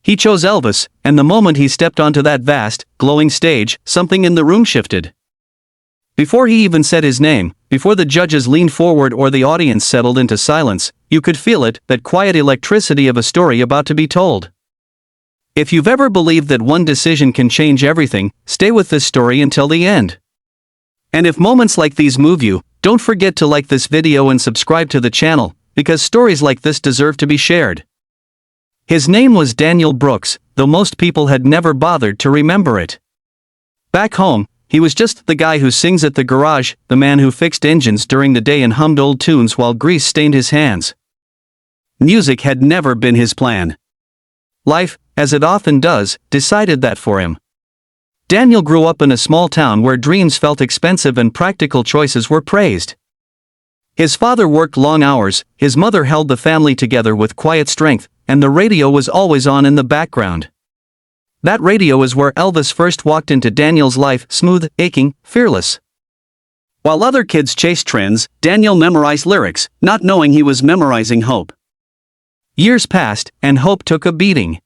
He chose Elvis, and the moment he stepped onto that vast, glowing stage, something in the room shifted. Before he even said his name, before the judges leaned forward or the audience settled into silence, you could feel it, that quiet electricity of a story about to be told. If you've ever believed that one decision can change everything, stay with this story until the end. And if moments like these move you, don't forget to like this video and subscribe to the channel, because stories like this deserve to be shared. His name was Daniel Brooks, though most people had never bothered to remember it. Back home, he was just the guy who sings at the garage, the man who fixed engines during the day and hummed old tunes while grease stained his hands. Music had never been his plan. Life, as it often does, decided that for him. Daniel grew up in a small town where dreams felt expensive and practical choices were praised. His father worked long hours, his mother held the family together with quiet strength, and the radio was always on in the background. That radio is where Elvis first walked into Daniel's life, smooth, aching, fearless. While other kids chased trends, Daniel memorized lyrics, not knowing he was memorizing hope. Years passed, and hope took a beating.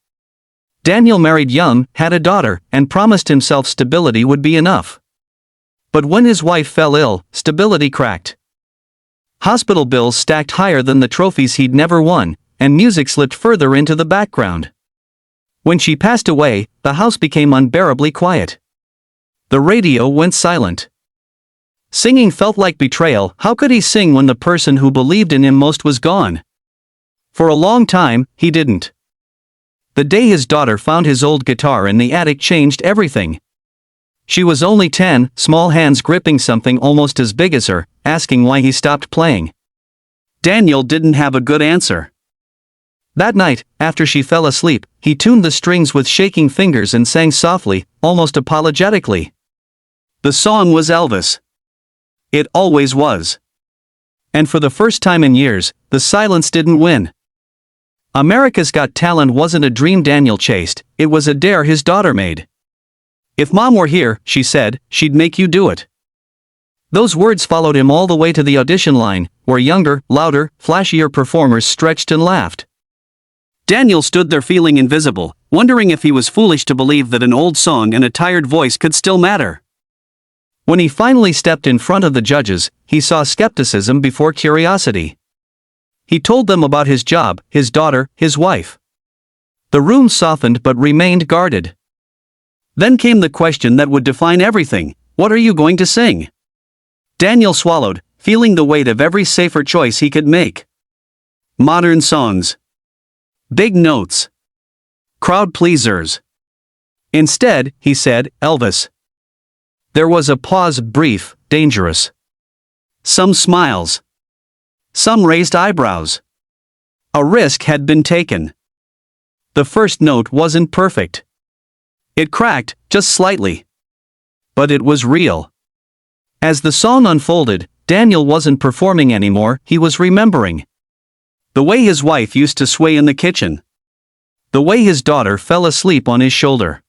Daniel married young, had a daughter, and promised himself stability would be enough. But when his wife fell ill, stability cracked. Hospital bills stacked higher than the trophies he'd never won, and music slipped further into the background. When she passed away, the house became unbearably quiet. The radio went silent. Singing felt like betrayal. How could he sing when the person who believed in him most was gone? For a long time, he didn't. The day his daughter found his old guitar in the attic changed everything. She was only 10, small hands gripping something almost as big as her, asking why he stopped playing. Daniel didn't have a good answer. That night, after she fell asleep, he tuned the strings with shaking fingers and sang softly, almost apologetically. The song was Elvis. It always was. And for the first time in years, the silence didn't win. America's Got Talent wasn't a dream Daniel chased, it was a dare his daughter made. If Mom were here, she said, she'd make you do it. Those words followed him all the way to the audition line, where younger, louder, flashier performers stretched and laughed. Daniel stood there feeling invisible, wondering if he was foolish to believe that an old song and a tired voice could still matter. When he finally stepped in front of the judges, he saw skepticism before curiosity. He told them about his job, his daughter, his wife. The room softened but remained guarded. Then came the question that would define everything: what are you going to sing? Daniel swallowed, feeling the weight of every safer choice he could make. Modern songs. Big notes. Crowd pleasers. Instead, he said, Elvis. There was a pause, brief, dangerous. Some smiles. Some raised eyebrows. A risk had been taken. The first note wasn't perfect. It cracked, just slightly. But it was real. As the song unfolded, Daniel wasn't performing anymore, he was remembering. The way his wife used to sway in the kitchen. The way his daughter fell asleep on his shoulder.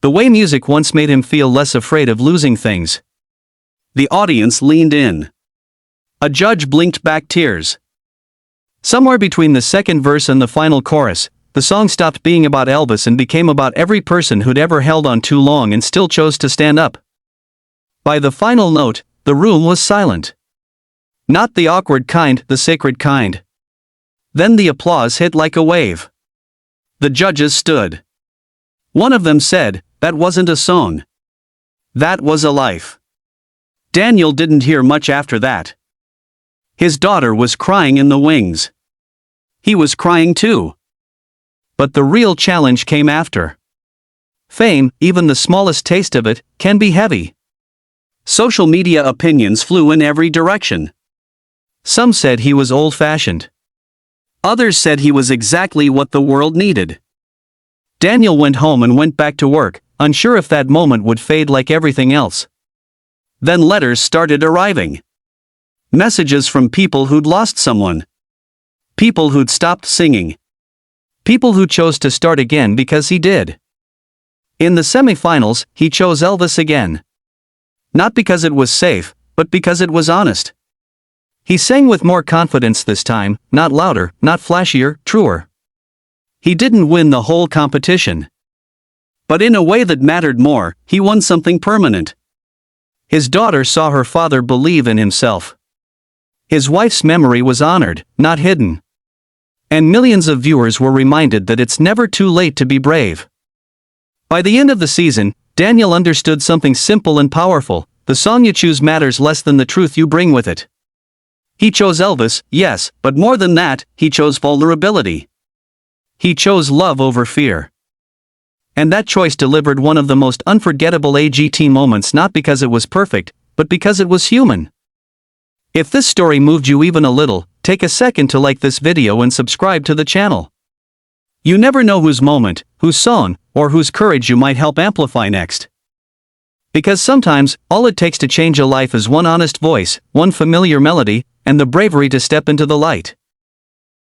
The way music once made him feel less afraid of losing things. The audience leaned in. A judge blinked back tears. Somewhere between the second verse and the final chorus, the song stopped being about Elvis and became about every person who'd ever held on too long and still chose to stand up. By the final note, the room was silent. Not the awkward kind, the sacred kind. Then the applause hit like a wave. The judges stood. One of them said, "That wasn't a song. That was a life." Daniel didn't hear much after that. His daughter was crying in the wings. He was crying too. But the real challenge came after. Fame, even the smallest taste of it, can be heavy. Social media opinions flew in every direction. Some said he was old-fashioned. Others said he was exactly what the world needed. Daniel went home and went back to work, unsure if that moment would fade like everything else. Then letters started arriving. Messages from people who'd lost someone. People who'd stopped singing. People who chose to start again because he did. In the semifinals, he chose Elvis again. Not because it was safe, but because it was honest. He sang with more confidence this time, not louder, not flashier, truer. He didn't win the whole competition. But in a way that mattered more, he won something permanent. His daughter saw her father believe in himself. His wife's memory was honored, not hidden. And millions of viewers were reminded that it's never too late to be brave. By the end of the season, Daniel understood something simple and powerful: the song you choose matters less than the truth you bring with it. He chose Elvis, yes, but more than that, he chose vulnerability. He chose love over fear. And that choice delivered one of the most unforgettable AGT moments, not because it was perfect, but because it was human. If this story moved you even a little, take a second to like this video and subscribe to the channel. You never know whose moment, whose song, or whose courage you might help amplify next. Because sometimes, all it takes to change a life is one honest voice, one familiar melody, and the bravery to step into the light.